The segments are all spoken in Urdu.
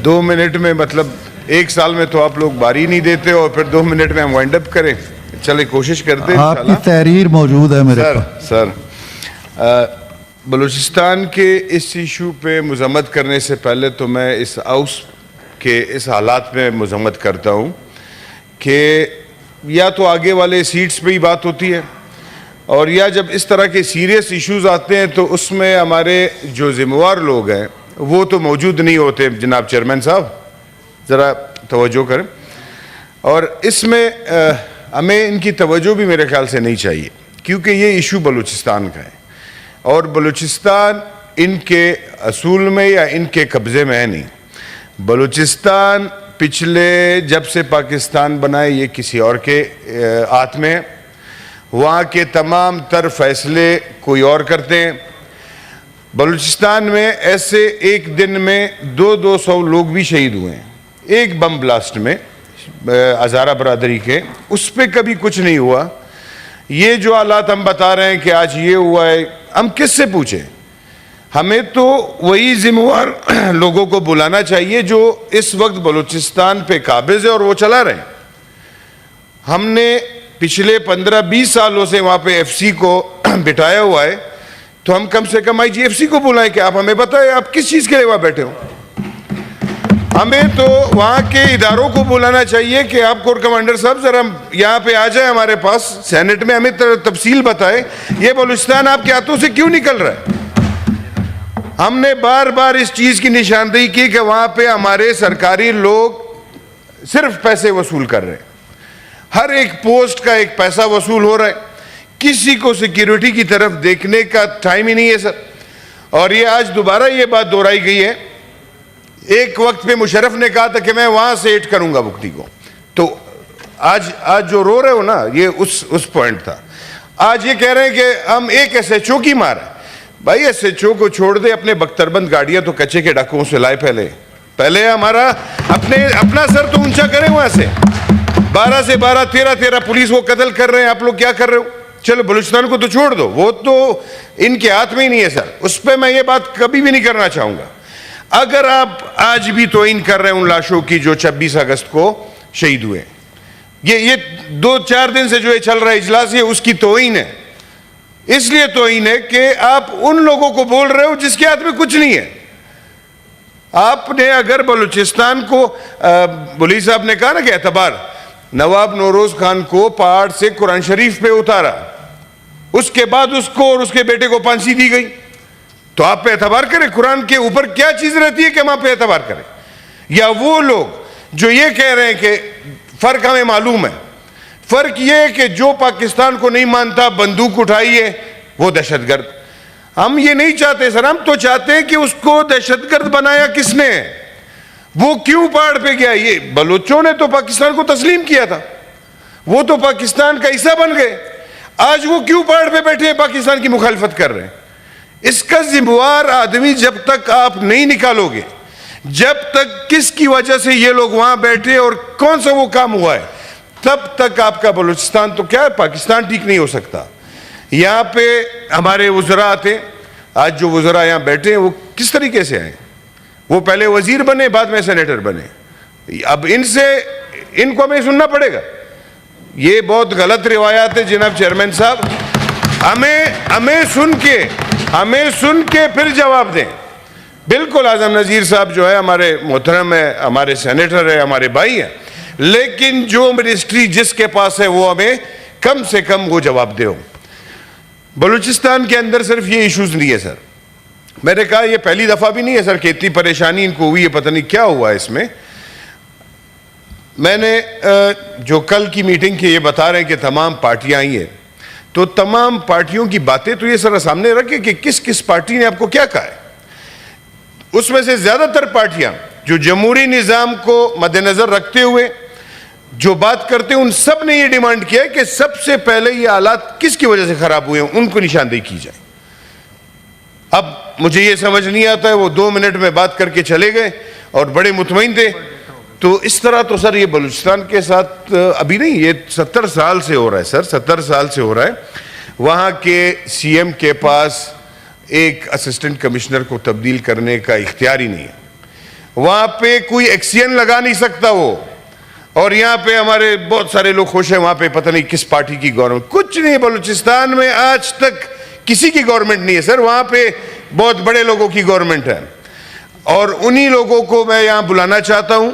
2 منٹ میں مطلب 1 سال میں تو آپ لوگ باری نہیں دیتے اور پھر 2 منٹ میں ہم وائنڈ اپ کریں. چلے کوشش کرتے ہیں. آپ کی تحریر موجود ہے میرے پاس. سر بلوچستان کے اس ایشو پہ مذمت کرنے سے پہلے تو میں اس ہاؤس کے اس حالات میں مذمت کرتا ہوں کہ یا تو آگے والے سیٹس پہ ہی بات ہوتی ہے اور یا جب اس طرح کے سیریس ایشوز آتے ہیں تو اس میں ہمارے جو ذمہ وار لوگ ہیں وہ تو موجود نہیں ہوتے. جناب چیئرمین صاحب ذرا توجہ کریں. اور اس میں ہمیں ان کی توجہ بھی میرے خیال سے نہیں چاہیے کیونکہ یہ ایشو بلوچستان کا ہے اور بلوچستان ان کے اصول میں یا ان کے قبضے میں ہے نہیں. بلوچستان پچھلے جب سے پاکستان بنا ہے یہ کسی اور کے ہاتھ میں ہے. وہاں کے تمام تر فیصلے کوئی اور کرتے ہیں. بلوچستان میں ایسے ایک دن میں 200 لوگ بھی شہید ہوئے ہیں ایک بم بلاسٹ میں ہزارہ برادری کے. اس پہ کبھی کچھ نہیں ہوا. یہ جو حالات ہم بتا رہے ہیں کہ آج یہ ہوا ہے ہم کس سے پوچھیں؟ ہمیں تو وہی ذمہ وار لوگوں کو بلانا چاہیے جو اس وقت بلوچستان پہ قابض ہے اور وہ چلا رہے ہیں. ہم نے پچھلے 15-20 سالوں سے وہاں پہ ایف سی کو بٹھایا ہوا ہے تو ہم کم سے کم IGFC سی کو بلائیں کہ آپ ہمیں بتائیں آپ کس چیز کے لیے وہاں بیٹھے ہو. ہمیں تو وہاں کے اداروں کو بلانا چاہیے کہ آپ کور کمانڈر صاحب ذرا یہاں پہ آ جائیں ہمارے پاس سینٹ میں ہمیں تفصیل بتائیں یہ بلوچستان آپ کے ہاتھوں سے کیوں نکل رہا ہے. ہم نے بار بار اس چیز کی نشاندہی کی کہ وہاں پہ ہمارے سرکاری لوگ صرف پیسے وصول کر رہے ہیں. ہر ایک پوسٹ کا ایک پیسہ وصول ہو رہا ہے. کسی کو سیکیورٹی کی طرف دیکھنے کا ٹائم ہی نہیں ہے سر. اور یہ آج دوبارہ یہ بات دہرائی گئی ہے. ایک وقت پہ مشرف نے کہا تھا کہ میں وہاں سے ایڈ کروں گا مفتی کو. تو آج جو رو رہے ہو نا یہ اس پوائنٹ تھا. آج یہ کہہ رہے ہیں کہ ہم ایک SHO کی مار ہے. بھائی SHO کو چھوڑ دے اپنے بختربند گاڑیاں تو کچے کے ڈاکوؤں سے لائے. پہلے ہمارا اپنا سر تو اونچا کریں. وہاں سے 12 سے 12 13 پولیس وہ قتل کر رہے ہیں. آپ لوگ کیا کر رہے ہو؟ چلو بلوچستان کو تو چھوڑ دو وہ تو ان کے ہاتھ میں ہی نہیں ہے سر. اس پہ میں یہ بات کبھی بھی نہیں کرنا چاہوں گا. اگر آپ آج بھی توہین کر رہے ہیں ان لاشوں کی جو 26 اگست کو شہید ہوئے یہ 2-4 دن سے جو یہ چل رہا ہے اجلاس یہ اس کی توہین ہے. اس لیے توہین ہے کہ آپ ان لوگوں کو بول رہے ہو جس کے ہاتھ میں کچھ نہیں ہے. آپ نے اگر بلوچستان کو بلی صاحب نے کہا نا کہ اعتبار نواب نوروز خان کو پہاڑ سے قرآن شریف پہ اتارا اس کے بعد اس کو اور اس کے بیٹے کو پھانسی دی گئی تو آپ پہ اعتبار کریں. قرآن کے اوپر کیا چیز رہتی ہے کہ ہم آپ پہ اعتبار کریں؟ یا وہ لوگ جو یہ کہہ رہے ہیں کہ فرق ہمیں معلوم ہے. فرق یہ ہے کہ جو پاکستان کو نہیں مانتا بندوق اٹھائیے وہ دہشت گرد. ہم یہ نہیں چاہتے سر. ہم تو چاہتے ہیں کہ اس کو دہشت گرد بنایا کس نے؟ وہ کیوں پہاڑ پہ گیا؟ یہ بلوچوں نے تو پاکستان کو تسلیم کیا تھا. وہ تو پاکستان کا حصہ بن گئے. آج وہ کیوں پہاڑ پہ بیٹھے ہیں پاکستان کی مخالفت کر رہے ہیں؟ اس کا ذمہ وار آدمی جب تک آپ نہیں نکالو گے جب تک کس کی وجہ سے یہ لوگ وہاں بیٹھے اور کون سا وہ کام ہوا ہے تب تک آپ کا بلوچستان تو کیا ہے پاکستان ٹھیک نہیں ہو سکتا. یہاں پہ ہمارے وزراء آتے ہیں. آج جو وزراء یہاں بیٹھے ہیں وہ کس طریقے سے آئے؟ وہ پہلے وزیر بنے بعد میں سینیٹر بنے. اب ان کو ہمیں سننا پڑے گا. یہ بہت غلط روایات ہے جناب چیئرمین صاحب. ہمیں سن کے پھر جواب دیں. بالکل اعظم نذیر صاحب جو ہے ہمارے محترم ہے ہمارے سینیٹر ہے ہمارے بھائی ہیں لیکن جو منسٹری جس کے پاس ہے وہ ہمیں کم سے کم وہ جواب دے. بلوچستان کے اندر صرف یہ ایشوز نہیں ہے سر. میں نے کہا یہ پہلی دفعہ بھی نہیں ہے سر کہ اتنی پریشانی ان کو ہوئی ہے. پتہ نہیں کیا ہوا ہے اس میں. میں نے جو کل کی میٹنگ کی یہ بتا رہے ہیں کہ تمام پارٹیاں آئی ہیں تو تمام پارٹیوں کی باتیں تو یہ سر سامنے رکھے کہ کس کس پارٹی نے آپ کو کیا کہا ہے. اس میں سے زیادہ تر پارٹیاں جو جمہوری نظام کو مد نظر رکھتے ہوئے جو بات کرتے ہیں ان سب نے یہ ڈیمانڈ کیا ہے کہ سب سے پہلے یہ حالات کس کی وجہ سے خراب ہوئے ہیں ان کو نشاندہی کی جائے. اب مجھے یہ سمجھ نہیں آتا ہے وہ 2 منٹ میں بات کر کے چلے گئے اور بڑے مطمئن تھے. تو اس طرح تو سر یہ بلوچستان کے ساتھ ابھی نہیں یہ 70 سال سے ہو رہا ہے سر. 70 سال سے ہو رہا ہے. وہاں کے CM کے پاس ایک اسسٹنٹ کمشنر کو تبدیل کرنے کا اختیار ہی نہیں ہے. وہاں پہ کوئی ایکسین لگا نہیں سکتا وہ. اور یہاں پہ ہمارے بہت سارے لوگ خوش ہیں, وہاں پہ پتہ نہیں کس پارٹی کی گورنمنٹ. کچھ نہیں, بلوچستان میں آج تک کسی کی گورنمنٹ نہیں ہے سر, وہاں پہ بہت بڑے لوگوں کی گورنمنٹ ہے. اور انہی لوگوں کو میں یہاں بلانا چاہتا ہوں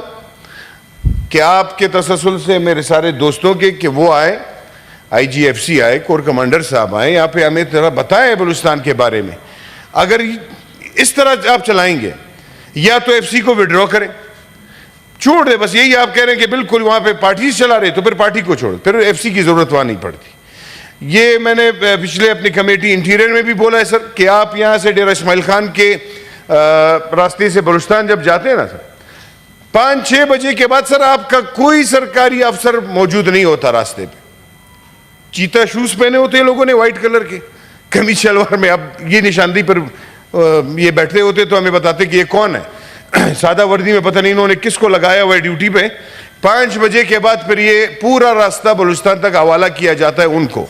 کہ آپ کے تسلسل سے میرے سارے دوستوں کے, کہ وہ آئے, آئی جی ایف سی آئے, کور کمانڈر صاحب آئے یہاں پہ, ہمیں ذرا بتائیں بلوچستان کے بارے میں. اگر اس طرح آپ چلائیں گے, یا تو ایف سی کو وڈرا کریں, چھوڑ دیں, بس یہی آپ کہہ رہے ہیں کہ بالکل وہاں پہ پارٹی چلا رہے, تو پھر پارٹی کو چھوڑ, پھر ایف سی کی ضرورت وہاں نہیں پڑتی. یہ میں نے پچھلے اپنی کمیٹی انٹیریئر میں بھی بولا ہے سر, کہ آپ یہاں سے ڈیرہ اسماعیل خان کے راستے سے بلوچستان جب جاتے ہیں نا سر, 5-6 بجے کے بعد سر آپ کا کوئی سرکاری افسر موجود نہیں ہوتا راستے پہ. چیتا شوز پہنے ہوتے ہیں لوگوں نے وائٹ کلر کے, قمیص شلوار میں. اب یہ نشاندہی پر یہ بیٹھے ہوتے تو ہمیں بتاتے کہ یہ کون ہے. سادہ وردی میں پتہ نہیں انہوں نے کس کو لگایا ہوا ہے ڈیوٹی پہ. 5 بجے کے بعد پھر یہ پورا راستہ بلوچستان تک حوالہ کیا جاتا ہے ان کو.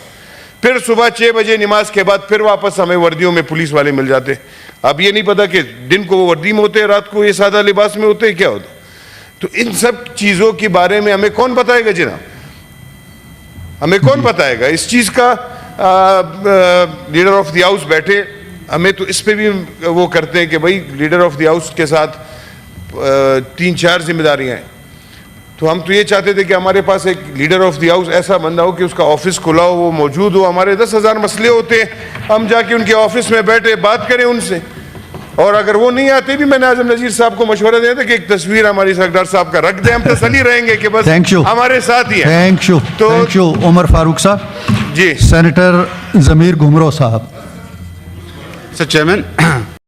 پھر صبح 6 بجے نماز کے بعد پھر واپس ہمیں وردیوں میں پولیس والے مل جاتے. اب یہ نہیں پتا کہ دن کو وہ وردی میں ہوتے ہیں, رات کو یہ سادہ لباس میں ہوتے ہیں, کیا ہوتا. تو ان سب چیزوں کے بارے میں ہمیں کون بتائے گا جناب, ہمیں کون بتائے گا اس چیز کا. لیڈر آف دی ہاؤس بیٹھے, ہمیں تو اس پہ بھی وہ کرتے ہیں کہ بھائی لیڈر آف دی ہاؤس کے ساتھ 3-4 ذمہ داریاں ہیں. تو ہم تو یہ چاہتے تھے کہ ہمارے پاس ایک لیڈر آف دی ہاؤس ایسا بندہ ہو کہ اس کا آفس کھلا ہو, وہ موجود ہو. ہمارے 10,000 مسئلے ہوتے ہیں, ہم جا کے ان کے آفس میں بیٹھے بات کریں ان سے. اور اگر وہ نہیں آتے بھی, میں نے اعظم نذیر صاحب کو مشورہ دیا تھا کہ ایک تصویر ہماری سردار صاحب کا رکھ دیں, ہم تسلی رہیں گے کہ بس ہمارے ساتھ ہی ہیں. تھینک یو عمر فاروق صاحب. جی سینیٹر ضمیر گھمرو صاحب. Mr. Chairman,